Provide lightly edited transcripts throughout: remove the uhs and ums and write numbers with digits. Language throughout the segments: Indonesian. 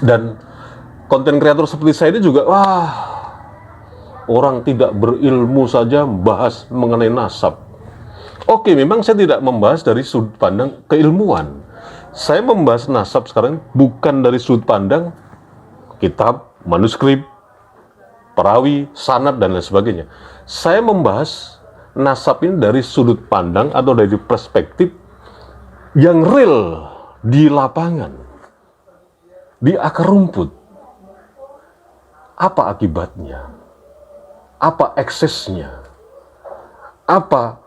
Dan konten kreator seperti saya ini juga, wah, orang tidak berilmu saja bahas mengenai nasab. Oke, memang saya tidak membahas dari sudut pandang keilmuan. Saya membahas nasab sekarang bukan dari sudut pandang kitab, manuskrip, perawi, sanad, dan lain sebagainya. Saya membahas nasab ini dari sudut pandang atau dari perspektif yang real di lapangan, di akar rumput. Apa akibatnya? Apa eksesnya? Apa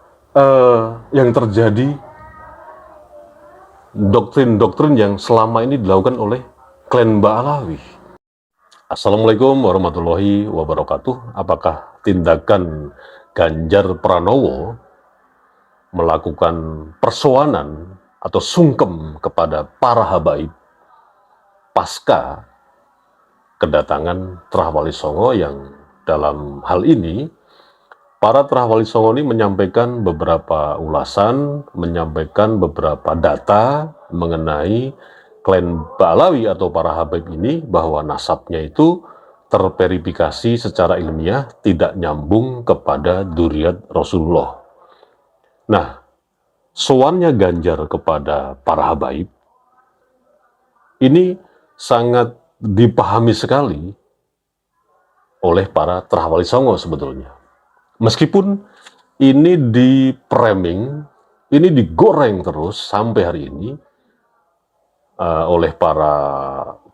yang terjadi, doktrin-doktrin yang selama ini dilakukan oleh klan Ba'alawi. Assalamualaikum warahmatullahi wabarakatuh. Apakah tindakan Ganjar Pranowo melakukan persoanan atau sungkem kepada para habaib pasca kedatangan Trah Wali Songo, yang dalam hal ini para Trah Wali Songo ini menyampaikan beberapa ulasan, menyampaikan beberapa data mengenai klan Ba'alawi atau para habaib ini, bahwa nasabnya itu terverifikasi secara ilmiah tidak nyambung kepada dzurriyyat Rasulullah. Nah, sowannya Ganjar kepada para habaib ini sangat dipahami sekali oleh para Trah Wali Songo sebetulnya. Meskipun ini di-framing, ini digoreng terus sampai hari ini oleh para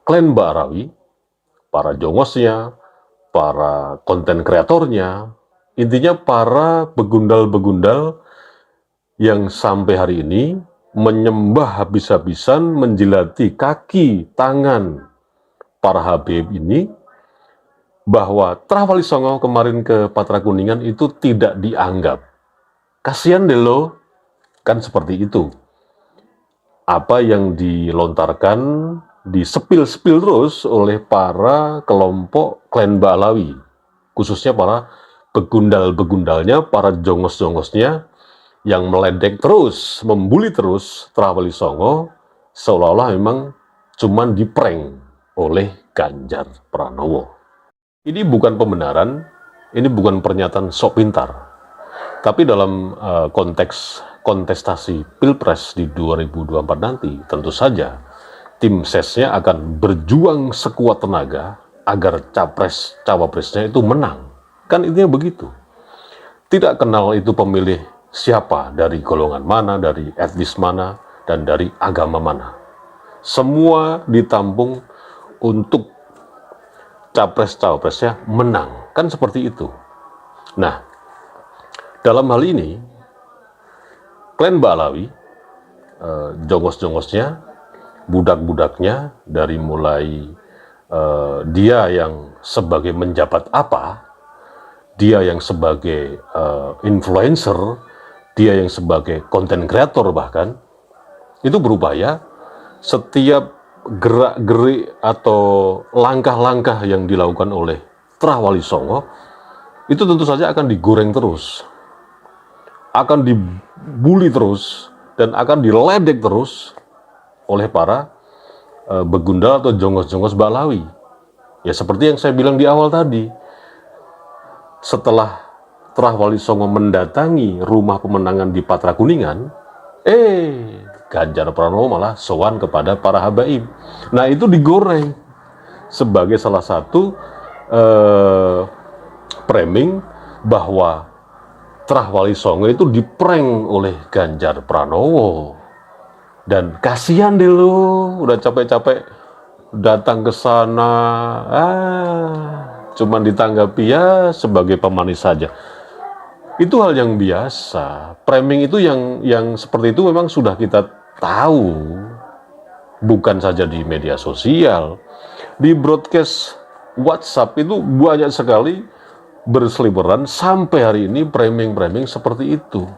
klan Ba'alawi, para jongosnya, para konten kreatornya, intinya para begundal-begundal yang sampai hari ini menyembah habis-habisan, menjilati kaki, tangan para habib ini, bahwa Trah Wali Songo kemarin ke Patra Kuningan itu tidak dianggap. Kasihan deh lo, kan seperti itu. Apa yang dilontarkan, disepil-sepil terus oleh para kelompok klan Ba'alawi, khususnya para begundal-begundalnya, para jongos-jongosnya, yang meledek terus, membuli terus Trah Wali Songo, seolah-olah memang cuman diprank oleh Ganjar Pranowo. Ini bukan pembenaran, ini bukan pernyataan sok pintar. Tapi dalam konteks kontestasi Pilpres di 2024 nanti, tentu saja tim sesnya akan berjuang sekuat tenaga agar capres-cawapresnya itu menang. Kan intinya begitu. Tidak kenal itu pemilih siapa, dari golongan mana, dari etnis mana, dan dari agama mana. Semua ditampung untuk capres-cawapresnya menang, kan seperti itu. Nah, dalam hal ini klan Ba'alawi, jongos-jongosnya, budak-budaknya, dari mulai dia yang sebagai menjabat apa, dia yang sebagai influencer, dia yang sebagai konten kreator bahkan, itu berupaya setiap gerak-gerik atau langkah-langkah yang dilakukan oleh Trah Wali Songo itu tentu saja akan digoreng terus, akan dibully terus, dan akan diledek terus oleh para begundal atau jongos-jongos Ba'alawi. Ya seperti yang saya bilang di awal tadi, setelah Trah Wali Songo mendatangi rumah pemenangan di Patra Kuningan, Ganjar Pranowo malah sowan kepada para habaib. Nah, itu digoreng sebagai salah satu framing bahwa Trah Wali Songo itu diprank oleh Ganjar Pranowo. Dan kasihan deh lo, udah capek-capek datang ke sana, cuman ditanggapi ya sebagai pemanis saja. Itu hal yang biasa. Framing itu yang seperti itu memang sudah kita tahu, bukan saja di media sosial, di broadcast WhatsApp itu banyak sekali berseliweran sampai hari ini framing-framing seperti itu.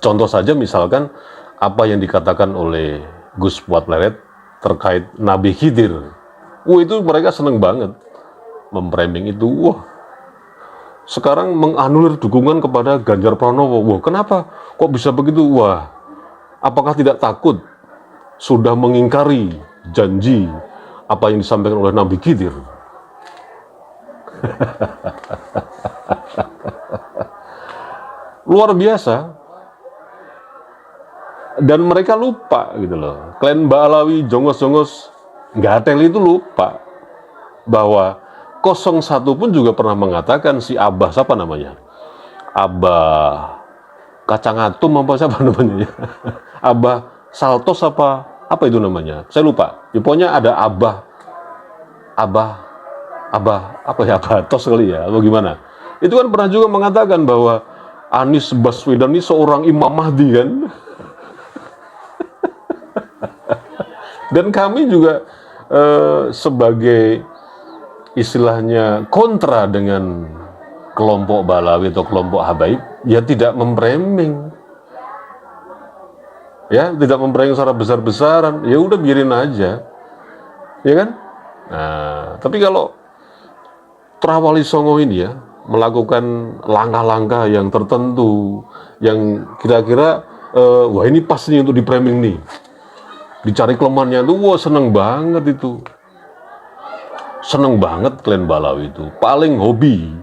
Contoh saja misalkan apa yang dikatakan oleh Gus Fuad Leret terkait Nabi Khidir. Itu mereka seneng banget memframing itu. Sekarang menganulir dukungan kepada Ganjar Pranowo. Kenapa? Kok bisa begitu? Apakah tidak takut sudah mengingkari janji apa yang disampaikan oleh Nabi Khidir. Luar biasa. Dan mereka lupa gitu loh. Klan Ba'alawi, jongos-jongos gatel itu lupa bahwa 01 pun juga pernah mengatakan si Abah, siapa namanya? Abah Kacang Atum apa siapa namanya? Abah Saltos apa itu namanya? Saya lupa. Ya, pokoknya ada Abah apa ya, Abah Tos kali ya, atau gimana? Itu kan pernah juga mengatakan bahwa Anies Baswedan ini seorang Imam Mahdi kan? Dan kami juga sebagai istilahnya kontra dengan kelompok Ba'alawi atau kelompok Habaib, ya tidak memframing, ya tidak memframing secara besar-besaran, ya udah biarin aja, ya kan? Nah, tapi kalau Trawali Songo ini ya melakukan langkah-langkah yang tertentu, yang kira-kira wah ini pas nih untuk di framing nih, dicari kelemahannya tuh, wah seneng banget itu. Seneng banget klan Ba'alawi itu. Paling hobi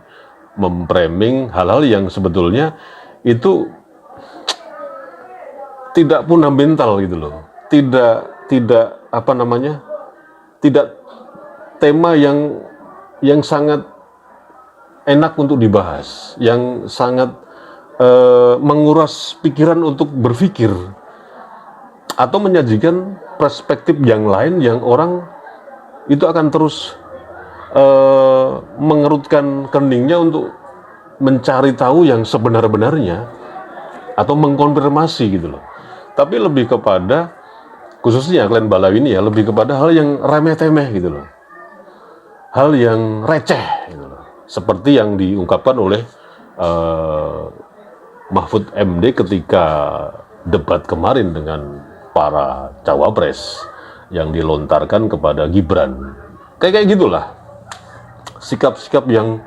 memframing hal-hal yang sebetulnya itu tidak fundamental gitu loh. Tidak apa namanya? Tidak tema yang sangat enak untuk dibahas, yang sangat menguras pikiran untuk berpikir, atau menyajikan perspektif yang lain yang orang itu akan terus mengerutkan keningnya untuk mencari tahu yang sebenar-benarnya atau mengkonfirmasi gitu loh. Tapi lebih kepada, khususnya klan Ba'alawi ini ya, lebih kepada hal yang remeh-temeh gitu loh, hal yang receh gitu loh. Seperti yang diungkapkan oleh Mahfud MD ketika debat kemarin dengan para cawapres yang dilontarkan kepada Gibran. Kayak gitulah. Sikap-sikap yang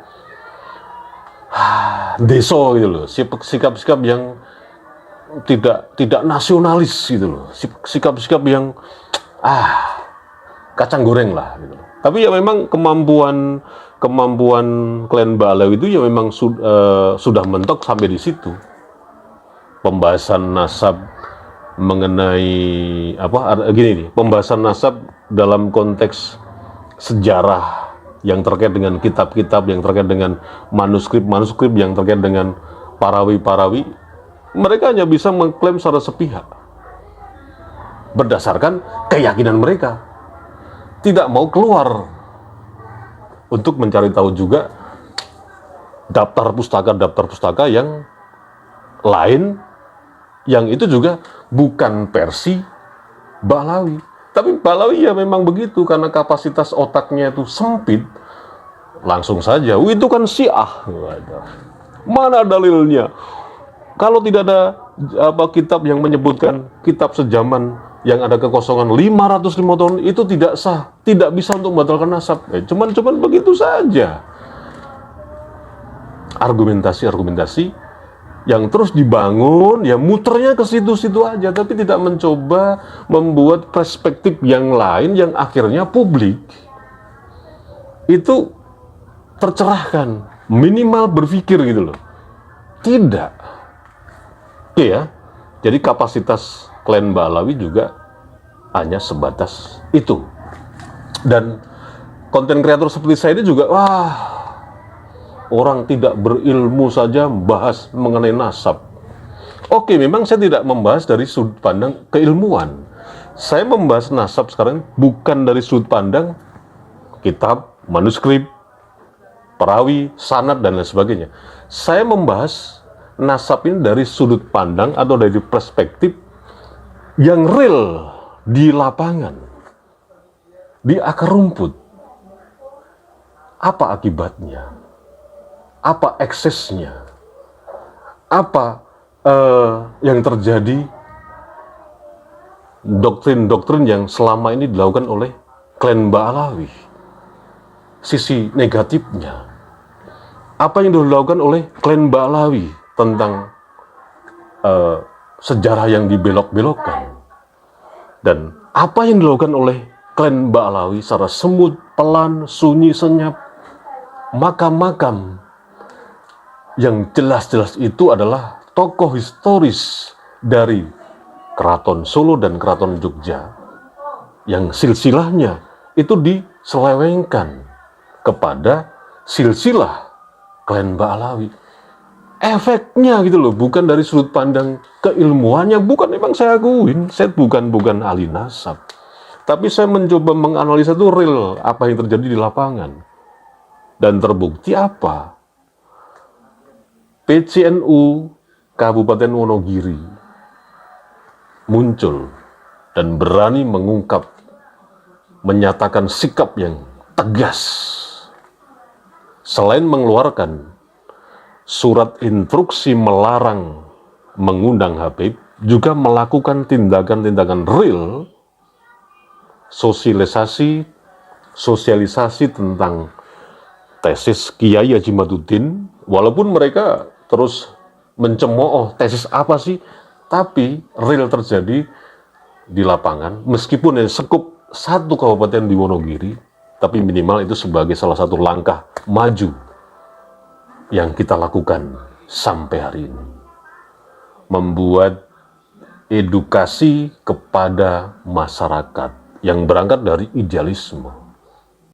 deso gitu loh. Sikap-sikap yang tidak nasionalis gitu loh. Sikap-sikap yang kacang goreng lah gitu. Tapi ya memang kemampuan klan Ba'alawi itu ya memang sudah mentok sampai di situ. Pembahasan nasab mengenai pembahasan nasab dalam konteks sejarah yang terkait dengan kitab-kitab, yang terkait dengan manuskrip yang terkait dengan parawi-parawi, mereka hanya bisa mengklaim secara sepihak berdasarkan keyakinan mereka, tidak mau keluar untuk mencari tahu juga daftar pustaka yang lain, yang itu juga bukan versi Ba'alawi. Tapi Ba'alawi ya memang begitu, karena kapasitas otaknya itu sempit, langsung saja, itu kan Syiah. Mana dalilnya? Kalau tidak ada kitab yang menyebutkan kitab sejaman yang ada kekosongan 505 tahun, itu tidak sah, tidak bisa untuk membatalkan nasab. Cuman begitu saja. Argumentasi yang terus dibangun, ya muternya ke situ-situ aja, tapi tidak mencoba membuat perspektif yang lain yang akhirnya publik itu tercerahkan, minimal berpikir gitu loh. Tidak. Oke ya. Jadi kapasitas klan Ba'alawi juga hanya sebatas itu. Dan konten kreator seperti saya ini juga, orang tidak berilmu saja bahas mengenai nasab. Oke, memang saya tidak membahas dari sudut pandang keilmuan. Saya membahas nasab sekarang bukan dari sudut pandang kitab, manuskrip, perawi, sanad, dan lain sebagainya. Saya membahas nasab ini dari sudut pandang atau dari perspektif yang real di lapangan, di akar rumput. Apa akibatnya? Apa eksesnya? Apa yang terjadi? Doktrin-doktrin yang selama ini dilakukan oleh klan Ba'alawi. Sisi negatifnya. Apa yang dilakukan oleh klan Ba'alawi tentang sejarah yang dibelok-belokkan. Dan apa yang dilakukan oleh klan Mbak Alawi secara semut, pelan, sunyi, senyap. Makam-makam yang jelas-jelas itu adalah tokoh historis dari Keraton Solo dan Keraton Jogja yang silsilahnya itu diselewengkan kepada silsilah klan Mbak Alawi. Efeknya gitu loh, bukan dari sudut pandang keilmuannya, bukan, memang saya akuin, saya bukan ahli nasab. Tapi saya mencoba menganalisa itu real, apa yang terjadi di lapangan. Dan terbukti apa? PCNU Kabupaten Wonogiri muncul dan berani mengungkap, menyatakan sikap yang tegas. Selain mengeluarkan surat instruksi melarang mengundang Habib, juga melakukan tindakan-tindakan real, sosialisasi tentang tesis Kiai Haji Maduddin, walaupun mereka terus mencemooh tesis apa sih, tapi real terjadi di lapangan, meskipun yang sekup satu kabupaten di Wonogiri, tapi minimal itu sebagai salah satu langkah maju yang kita lakukan sampai hari ini. Membuat edukasi kepada masyarakat yang berangkat dari idealisme.